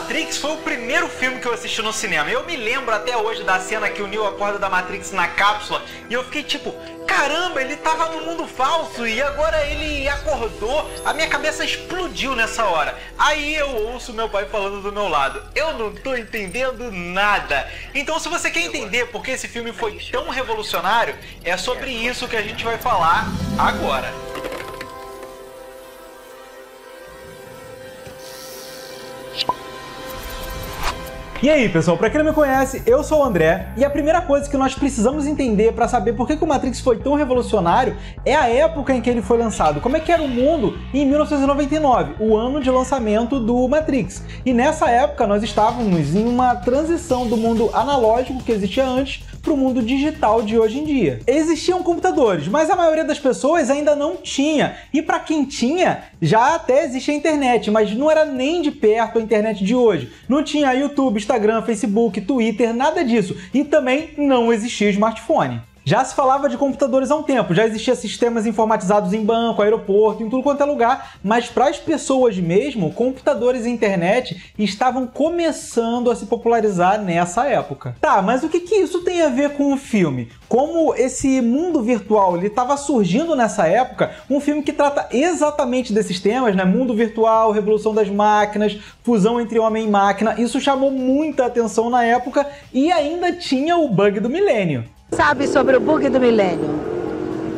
Matrix foi o primeiro filme que eu assisti no cinema. Eu me lembro até hoje da cena que o Neo acorda da Matrix na cápsula e eu fiquei tipo, caramba, ele tava no mundo falso e agora ele acordou. A minha cabeça explodiu nessa hora. Aí eu ouço meu pai falando do meu lado, eu não tô entendendo nada. Então, se você quer entender por que esse filme foi tão revolucionário, é sobre isso que a gente vai falar agora. E aí, pessoal, pra quem não me conhece, eu sou o André, e a primeira coisa que nós precisamos entender para saber por que o Matrix foi tão revolucionário é a época em que ele foi lançado. Como é que era o mundo em 1999, o ano de lançamento do Matrix. E nessa época nós estávamos em uma transição do mundo analógico que existia antes para o mundo digital de hoje em dia. Existiam computadores, mas a maioria das pessoas ainda não tinha. E para quem tinha, já até existia a internet, mas não era nem de perto a internet de hoje. Não tinha YouTube, Instagram, Facebook, Twitter, nada disso. E também não existia smartphone. Já se falava de computadores há um tempo, já existiam sistemas informatizados em banco, aeroporto, em tudo quanto é lugar, mas para as pessoas mesmo, computadores e internet estavam começando a se popularizar nessa época. Tá, mas o que isso tem a ver com o filme? Como esse mundo virtual estava surgindo nessa época, um filme que trata exatamente desses temas, né? Mundo virtual, revolução das máquinas, fusão entre homem e máquina, isso chamou muita atenção na época e ainda tinha o bug do milênio. Sabe sobre o bug do milênio?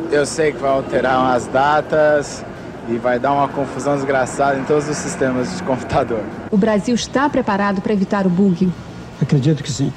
Eu sei que vai alterar umas datas e vai dar uma confusão desgraçada em todos os sistemas de computador. O Brasil está preparado para evitar o bug? Acredito que sim.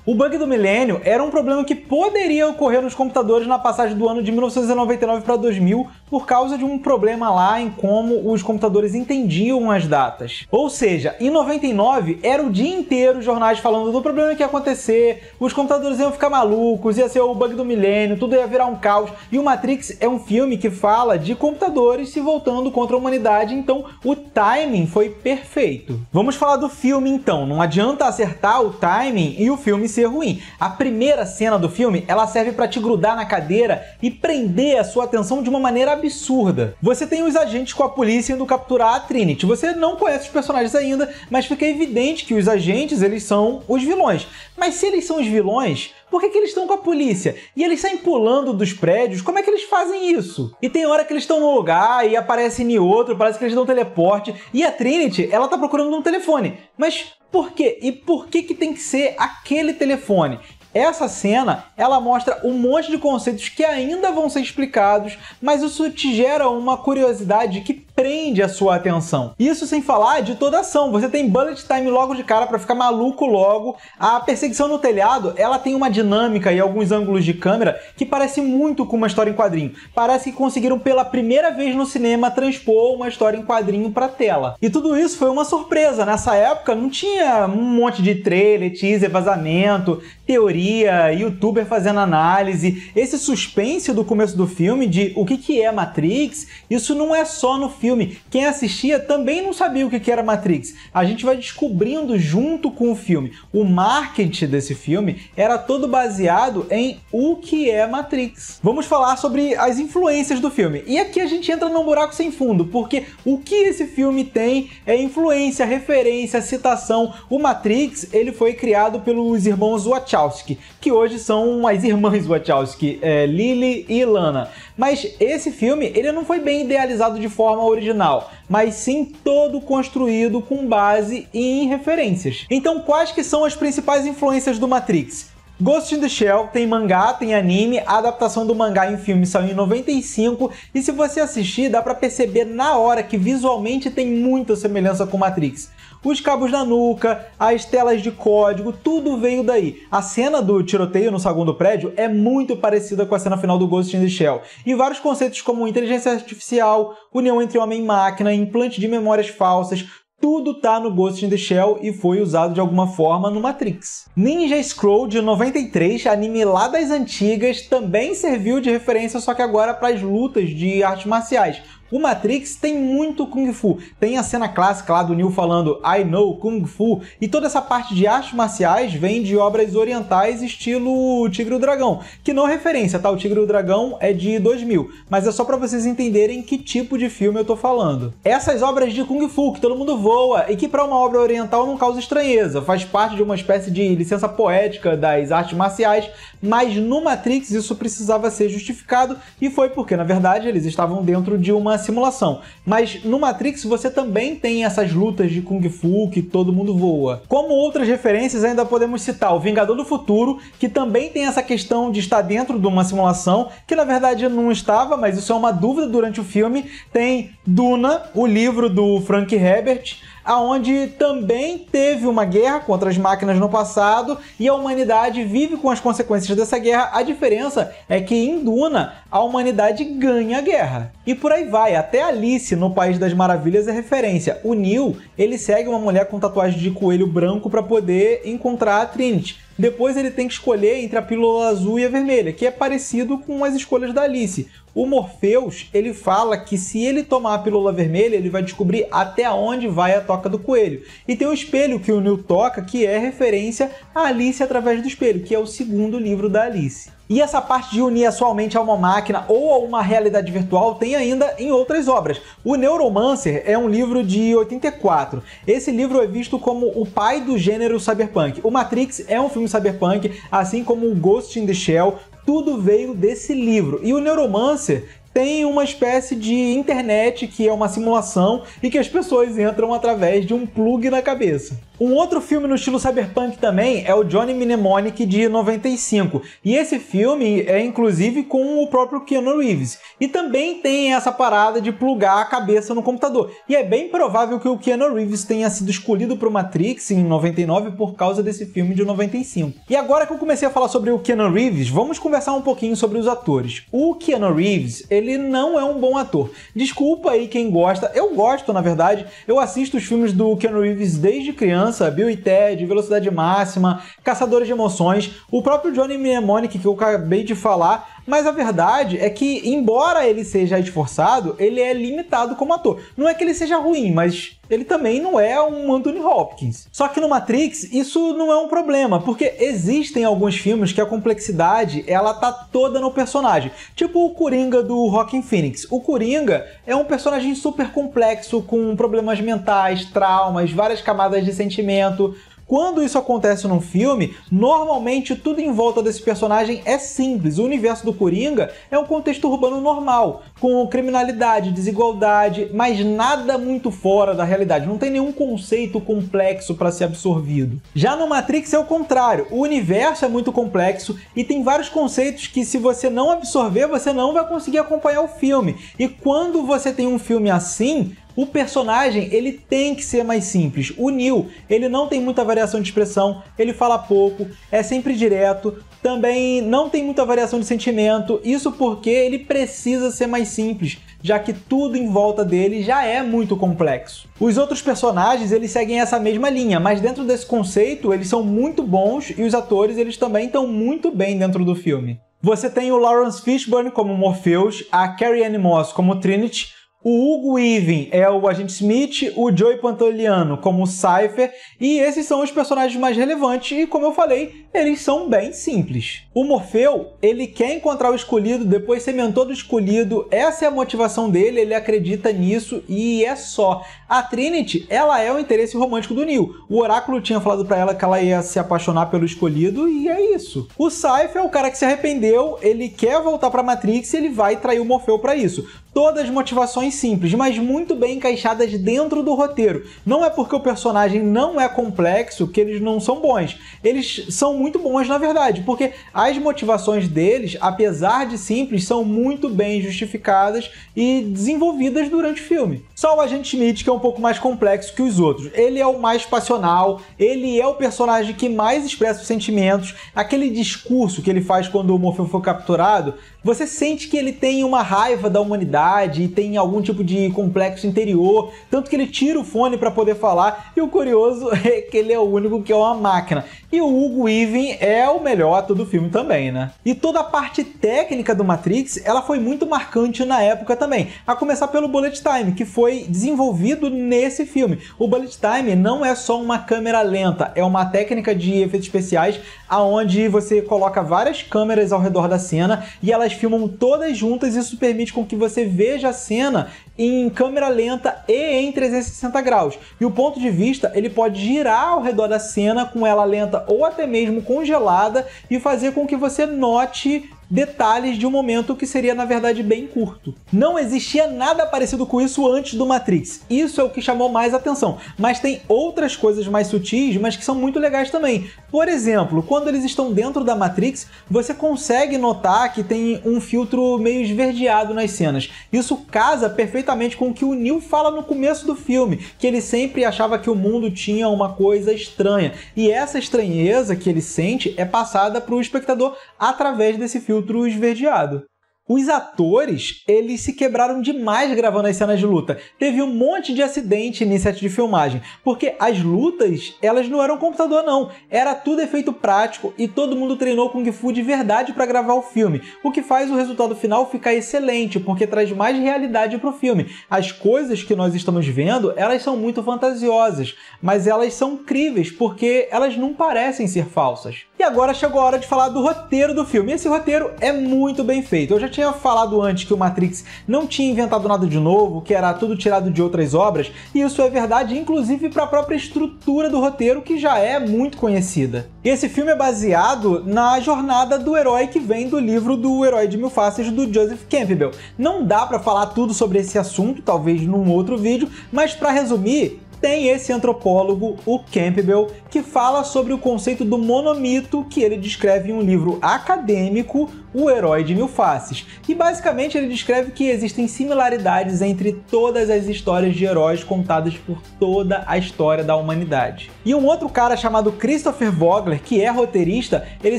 O bug do milênio era um problema que poderia ocorrer nos computadores na passagem do ano de 1999 para 2000 por causa de um problema lá em como os computadores entendiam as datas. Ou seja, em 99 era o dia inteiro os jornais falando do problema que ia acontecer, os computadores iam ficar malucos, ia ser o bug do milênio, tudo ia virar um caos. E o Matrix é um filme que fala de computadores se voltando contra a humanidade, então o timing foi perfeito. Vamos falar do filme então, não adianta acertar o timing e o filme ser ruim. A primeira cena do filme, ela serve para te grudar na cadeira e prender a sua atenção de uma maneira absurda. Você tem os agentes com a polícia indo capturar a Trinity. Você não conhece os personagens ainda, mas fica evidente que os agentes, eles são os vilões. Mas se eles são os vilões, por que eles estão com a polícia? E eles saem pulando dos prédios? Como é que eles fazem isso? E tem hora que eles estão num lugar e aparecem em outro, parece que eles dão teleporte. E a Trinity, ela tá procurando um telefone. Mas por quê? E por que tem que ser aquele telefone? Essa cena, ela mostra um monte de conceitos que ainda vão ser explicados, mas isso te gera uma curiosidade que prende a sua atenção. Isso sem falar de toda a ação. Você tem bullet time logo de cara para ficar maluco logo. A perseguição no telhado, ela tem uma dinâmica e alguns ângulos de câmera que parece muito com uma história em quadrinho. Parece que conseguiram pela primeira vez no cinema transpor uma história em quadrinho para tela. E tudo isso foi uma surpresa. Nessa época não tinha um monte de trailer, teaser, vazamento, teoria, youtuber fazendo análise. Esse suspense do começo do filme de o que é Matrix, isso não é só no filme. Quem assistia também não sabia o que era Matrix. A gente vai descobrindo junto com o filme. O marketing desse filme era todo baseado em o que é Matrix. Vamos falar sobre as influências do filme. E aqui a gente entra num buraco sem fundo, porque o que esse filme tem é influência, referência, citação. O Matrix, ele foi criado pelos irmãos Wachowski, que hoje são as irmãs Wachowski, Lily e Lana. Mas esse filme, ele não foi bem idealizado de forma original, mas sim todo construído com base em referências. Então, quais que são as principais influências do Matrix? Ghost in the Shell tem mangá, tem anime, a adaptação do mangá em filme saiu em 95 e se você assistir dá pra perceber na hora que visualmente tem muita semelhança com Matrix. Os cabos na nuca, as telas de código, tudo veio daí. A cena do tiroteio no segundo prédio é muito parecida com a cena final do Ghost in the Shell. E vários conceitos como inteligência artificial, união entre homem e máquina, implante de memórias falsas, tudo tá no Ghost in the Shell e foi usado de alguma forma no Matrix. Ninja Scroll de 93, anime lá das antigas, também serviu de referência, só que agora para as lutas de artes marciais. O Matrix tem muito Kung Fu. Tem a cena clássica lá do Neo falando I know Kung Fu, e toda essa parte de artes marciais vem de obras orientais estilo Tigre e o Dragão, que não é referência, tá? O Tigre e o Dragão é de 2000, mas é só pra vocês entenderem que tipo de filme eu tô falando. Essas obras de Kung Fu, que todo mundo voa, e que pra uma obra oriental não causa estranheza, faz parte de uma espécie de licença poética das artes marciais, mas no Matrix isso precisava ser justificado, e foi porque, na verdade, eles estavam dentro de uma simulação. Mas no Matrix você também tem essas lutas de Kung Fu que todo mundo voa. Como outras referências, ainda podemos citar o Vingador do Futuro, que também tem essa questão de estar dentro de uma simulação, que na verdade não estava, mas isso é uma dúvida durante o filme. Tem Duna, o livro do Frank Herbert, aonde também teve uma guerra contra as máquinas no passado e a humanidade vive com as consequências dessa guerra. A diferença é que em Duna a humanidade ganha a guerra. E por aí vai, até Alice no País das Maravilhas é referência. O Neo, ele segue uma mulher com tatuagem de coelho branco para poder encontrar a Trinity. Depois ele tem que escolher entre a pílula azul e a vermelha, que é parecido com as escolhas da Alice. O Morpheus, ele fala que se ele tomar a pílula vermelha, ele vai descobrir até onde vai a toca do coelho. E tem o espelho que o Neo toca, que é referência a Alice através do espelho, que é o segundo livro da Alice. E essa parte de unir a sua mente a uma máquina ou a uma realidade virtual tem ainda em outras obras. O Neuromancer é um livro de 84. Esse livro é visto como o pai do gênero cyberpunk. O Matrix é um filme cyberpunk, assim como o Ghost in the Shell. Tudo veio desse livro. E o Neuromancer tem uma espécie de internet que é uma simulação e que as pessoas entram através de um plug na cabeça. Um outro filme no estilo cyberpunk também é o Johnny Mnemonic de 95. E esse filme é inclusive com o próprio Keanu Reeves. E também tem essa parada de plugar a cabeça no computador. E é bem provável que o Keanu Reeves tenha sido escolhido para o Matrix em 99 por causa desse filme de 95. E agora que eu comecei a falar sobre o Keanu Reeves, vamos conversar um pouquinho sobre os atores. O Keanu Reeves, ele não é um bom ator. Desculpa aí quem gosta. Eu gosto, na verdade. Eu assisto os filmes do Keanu Reeves desde criança. Bill e Ted, Velocidade Máxima, Caçadores de Emoções, o próprio Johnny Mnemonic que eu acabei de falar, mas a verdade é que, embora ele seja esforçado, ele é limitado como ator. Não é que ele seja ruim, mas ele também não é um Anthony Hopkins. Só que no Matrix isso não é um problema, porque existem alguns filmes que a complexidade ela tá toda no personagem. Tipo o Coringa do Joaquin Phoenix. O Coringa é um personagem super complexo, com problemas mentais, traumas, várias camadas de sentimento. Quando isso acontece num filme, normalmente tudo em volta desse personagem é simples. O universo do Coringa é um contexto urbano normal, com criminalidade, desigualdade, mas nada muito fora da realidade. Não tem nenhum conceito complexo para ser absorvido. Já no Matrix é o contrário. O universo é muito complexo e tem vários conceitos que, se você não absorver, você não vai conseguir acompanhar o filme. E quando você tem um filme assim, o personagem, ele tem que ser mais simples. O Neo, ele não tem muita variação de expressão, ele fala pouco, é sempre direto, também não tem muita variação de sentimento, isso porque ele precisa ser mais simples, já que tudo em volta dele já é muito complexo. Os outros personagens, eles seguem essa mesma linha, mas dentro desse conceito, eles são muito bons e os atores, eles também estão muito bem dentro do filme. Você tem o Lawrence Fishburne como Morpheus, a Carrie-Anne Moss como Trinity, o Hugo Weaving é o Agente Smith, o Joey Pantoliano como o Cypher, e esses são os personagens mais relevantes e, como eu falei, eles são bem simples. O Morfeu, ele quer encontrar o escolhido, depois ser mentor do escolhido, essa é a motivação dele, ele acredita nisso e é só. A Trinity, ela é o interesse romântico do Neo. O Oráculo tinha falado pra ela que ela ia se apaixonar pelo escolhido e é isso. O Cypher é o cara que se arrependeu, ele quer voltar pra Matrix e ele vai trair o Morfeu pra isso. Todas motivações simples, mas muito bem encaixadas dentro do roteiro. Não é porque o personagem não é complexo que eles não são bons. Eles são muito bons, na verdade, porque as motivações deles, apesar de simples, são muito bem justificadas e desenvolvidas durante o filme. Só o Agente Smith, que é um pouco mais complexo que os outros. Ele é o mais passional, ele é o personagem que mais expressa os sentimentos. Aquele discurso que ele faz quando o Morfeu foi capturado, você sente que ele tem uma raiva da humanidade e tem algum tipo de complexo interior, tanto que ele tira o fone para poder falar, e o curioso é que ele é o único que é uma máquina. E o Hugo Weaving é o melhor ator do filme também, né? E toda a parte técnica do Matrix, ela foi muito marcante na época também. A começar pelo Bullet Time, que foi desenvolvido nesse filme. O Bullet Time não é só uma câmera lenta, é uma técnica de efeitos especiais aonde você coloca várias câmeras ao redor da cena e elas filmam todas juntas. Isso permite com que você veja a cena em câmera lenta e em 360 graus. E o ponto de vista, ele pode girar ao redor da cena com ela lenta ou até mesmo congelada e fazer com que você note detalhes de um momento que seria, na verdade, bem curto. Não existia nada parecido com isso antes do Matrix. Isso é o que chamou mais atenção. Mas tem outras coisas mais sutis, mas que são muito legais também. Por exemplo, quando eles estão dentro da Matrix, você consegue notar que tem um filtro meio esverdeado nas cenas. Isso casa perfeitamente com o que o Neo fala no começo do filme, que ele sempre achava que o mundo tinha uma coisa estranha. E essa estranheza que ele sente é passada para o espectador através desse filtro esverdeado. Os atores, eles se quebraram demais gravando as cenas de luta. Teve um monte de acidente em set de filmagem, porque as lutas, elas não eram computador não, era tudo efeito prático e todo mundo treinou Kung Fu de verdade para gravar o filme, o que faz o resultado final ficar excelente, porque traz mais realidade para o filme. As coisas que nós estamos vendo, elas são muito fantasiosas, mas elas são críveis, porque elas não parecem ser falsas. E agora chegou a hora de falar do roteiro do filme. Esse roteiro é muito bem feito. Eu já tinha falado antes que o Matrix não tinha inventado nada de novo, que era tudo tirado de outras obras, e isso é verdade inclusive para a própria estrutura do roteiro, que já é muito conhecida. Esse filme é baseado na jornada do herói que vem do livro do Herói de Mil Faces, do Joseph Campbell. Não dá para falar tudo sobre esse assunto, talvez num outro vídeo, mas para resumir, tem esse antropólogo, o Campbell, que fala sobre o conceito do monomito que ele descreve em um livro acadêmico, O Herói de Mil Faces. E basicamente ele descreve que existem similaridades entre todas as histórias de heróis contadas por toda a história da humanidade. E um outro cara chamado Christopher Vogler, que é roteirista, ele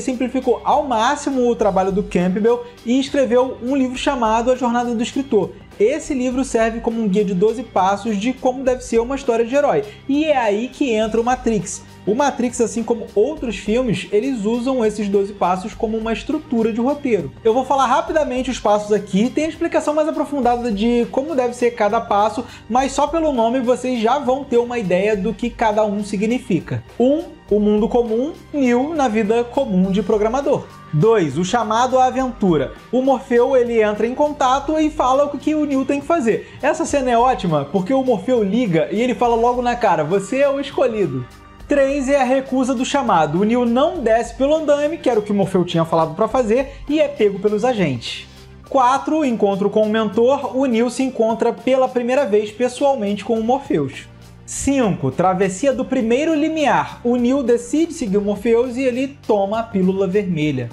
simplificou ao máximo o trabalho do Campbell e escreveu um livro chamado A Jornada do Escritor. Esse livro serve como um guia de 12 passos de como deve ser uma história de herói. E é aí que entra o Matrix. O Matrix, assim como outros filmes, eles usam esses 12 passos como uma estrutura de roteiro. Eu vou falar rapidamente os passos aqui, tem a explicação mais aprofundada de como deve ser cada passo, mas só pelo nome vocês já vão ter uma ideia do que cada um significa. 1. O mundo comum, Neo na vida comum de programador. 2. O chamado à aventura. O Morfeu, ele entra em contato e fala o que o Neo tem que fazer. Essa cena é ótima porque o Morfeu liga e ele fala logo na cara: você é o escolhido. 3 é a recusa do chamado. O Neo não desce pelo andaime, que era o que o Morfeu tinha falado para fazer, e é pego pelos agentes. 4. Encontro com o mentor. O Neo se encontra pela primeira vez pessoalmente com o Morpheus. 5. Travessia do primeiro limiar. O Neo decide seguir o Morpheus e ele toma a pílula vermelha.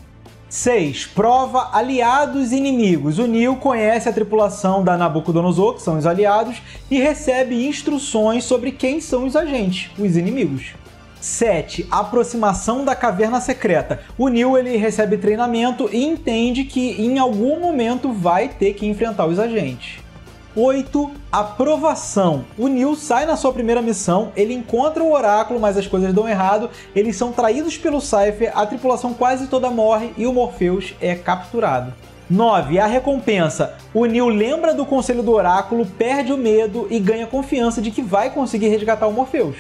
6. Prova aliados e inimigos. O Neo conhece a tripulação da Nabucodonosor, que são os aliados, e recebe instruções sobre quem são os agentes, os inimigos. 7. Aproximação da caverna secreta. O Neo, ele recebe treinamento e entende que em algum momento vai ter que enfrentar os agentes. 8. Aprovação. O Neo sai na sua primeira missão, ele encontra o oráculo, mas as coisas dão errado, eles são traídos pelo Cypher, a tripulação quase toda morre e o Morpheus é capturado. 9. A recompensa. O Neo lembra do conselho do oráculo, perde o medo e ganha confiança de que vai conseguir resgatar o Morpheus.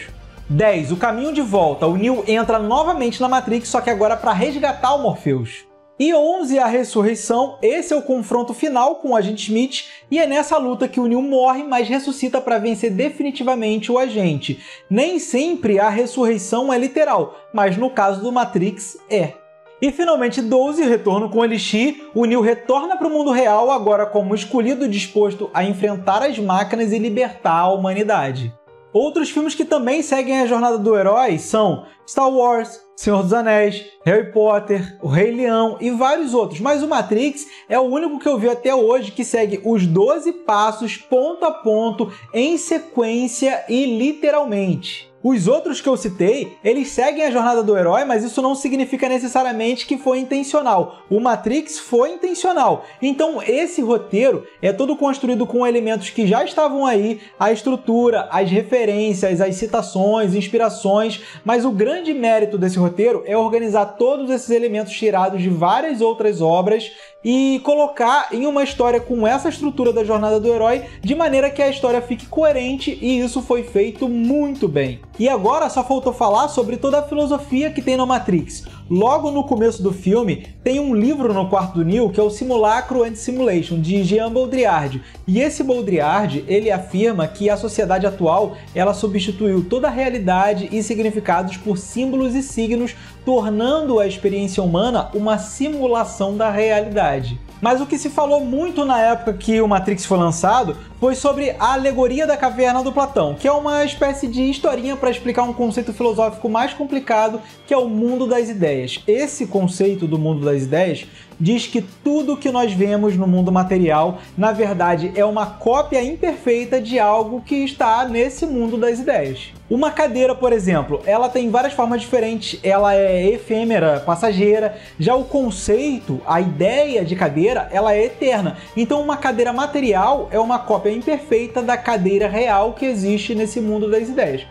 10. O caminho de volta. O Neo entra novamente na Matrix, só que agora para resgatar o Morpheus. E 11, a ressurreição. Esse é o confronto final com o agente Smith, e é nessa luta que o Neo morre, mas ressuscita para vencer definitivamente o agente. Nem sempre a ressurreição é literal, mas no caso do Matrix é. E finalmente 12, retorno com o Elixir. O Neo retorna para o mundo real, agora como escolhido disposto a enfrentar as máquinas e libertar a humanidade. Outros filmes que também seguem a jornada do herói são Star Wars, Senhor dos Anéis, Harry Potter, O Rei Leão e vários outros, mas o Matrix é o único que eu vi até hoje que segue os 12 passos ponto a ponto, em sequência e literalmente. Os outros que eu citei, eles seguem a jornada do herói, mas isso não significa necessariamente que foi intencional. O Matrix foi intencional. Então esse roteiro é todo construído com elementos que já estavam aí, a estrutura, as referências, as citações, inspirações, mas o grande mérito desse roteiro é organizar todos esses elementos tirados de várias outras obras e colocar em uma história com essa estrutura da jornada do herói, de maneira que a história fique coerente, e isso foi feito muito bem. E agora só faltou falar sobre toda a filosofia que tem no Matrix. Logo no começo do filme, tem um livro no quarto do Neo que é o Simulacro and Simulation, de Jean Baudrillard. E esse Baudrillard, ele afirma que a sociedade atual, ela substituiu toda a realidade e significados por símbolos e signos, tornando a experiência humana uma simulação da realidade. Mas o que se falou muito na época que o Matrix foi lançado foi sobre a alegoria da caverna do Platão, que é uma espécie de historinha para explicar um conceito filosófico mais complicado, que é o mundo das ideias. Esse conceito do mundo das ideias diz que tudo que nós vemos no mundo material, na verdade, é uma cópia imperfeita de algo que está nesse mundo das ideias. Uma cadeira, por exemplo, ela tem várias formas diferentes, ela é efêmera, passageira. Já o conceito, a ideia de cadeira, ela é eterna. Então uma cadeira material é uma cópia imperfeita da cadeira real que existe nesse mundo das ideias.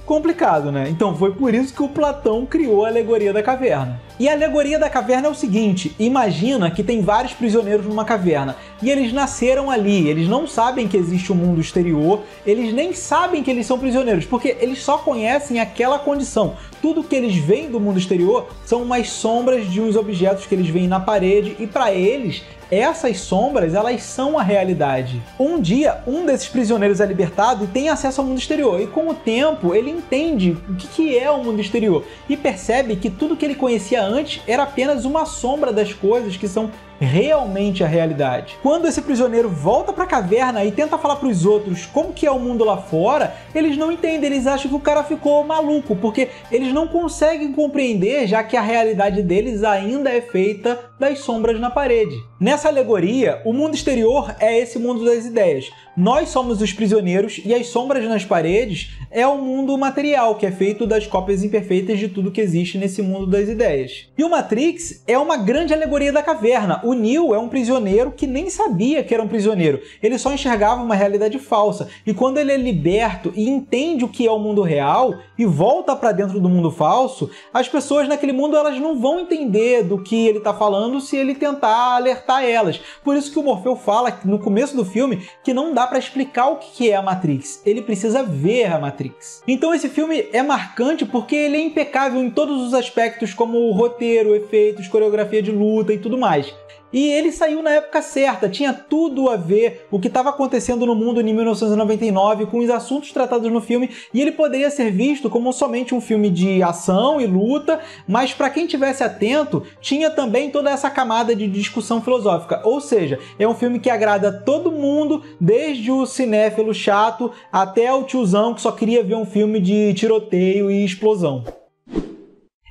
Complicado, né? Então foi por isso que o Platão criou a alegoria da caverna. E a alegoria da caverna é o seguinte: imagina que tem vários prisioneiros numa caverna e eles nasceram ali, eles não sabem que existe um mundo exterior, eles nem sabem que eles são prisioneiros, porque eles só conhecem aquela condição. Tudo que eles veem do mundo exterior são umas sombras de uns objetos que eles veem na parede, e para eles essas sombras, elas são a realidade. Um dia, um desses prisioneiros é libertado e tem acesso ao mundo exterior, e com o tempo ele entende o que é o mundo exterior e percebe que tudo que ele conhecia antes era apenas uma sombra das coisas que são realmente a realidade. Quando esse prisioneiro volta para a caverna e tenta falar para os outros como que é o mundo lá fora, eles não entendem, eles acham que o cara ficou maluco, porque eles não conseguem compreender, já que a realidade deles ainda é feita das sombras na parede. Nessa alegoria, o mundo exterior é esse mundo das ideias. Nós somos os prisioneiros e as sombras nas paredes é o mundo material, que é feito das cópias imperfeitas de tudo que existe nesse mundo das ideias. E o Matrix é uma grande alegoria da caverna. O Neo é um prisioneiro que nem sabia que era um prisioneiro. Ele só enxergava uma realidade falsa. E quando ele é liberto e entende o que é o mundo real e volta para dentro do mundo falso, as pessoas naquele mundo, elas não vão entender do que ele está falando se ele tentar alertar elas. Por isso que o Morfeu fala no começo do filme que não dá para explicar o que é a Matrix. Ele precisa ver a Matrix. Então esse filme é marcante porque ele é impecável em todos os aspectos, como roteiro, efeitos, coreografia de luta e tudo mais. E ele saiu na época certa, tinha tudo a ver o que estava acontecendo no mundo em 1999 com os assuntos tratados no filme, e ele poderia ser visto como somente um filme de ação e luta, mas para quem tivesse atento, tinha também toda essa camada de discussão filosófica, ou seja, é um filme que agrada todo mundo, desde o cinéfilo chato até o tiozão que só queria ver um filme de tiroteio e explosão.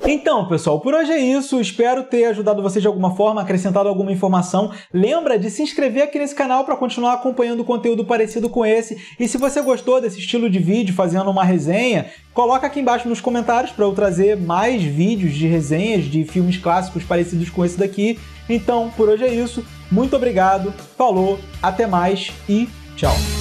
Então, pessoal, por hoje é isso. Espero ter ajudado vocês de alguma forma, acrescentado alguma informação. Lembra de se inscrever aqui nesse canal para continuar acompanhando conteúdo parecido com esse. E se você gostou desse estilo de vídeo, fazendo uma resenha, coloca aqui embaixo nos comentários para eu trazer mais vídeos de resenhas de filmes clássicos parecidos com esse daqui. Então, por hoje é isso. Muito obrigado, falou, até mais e tchau!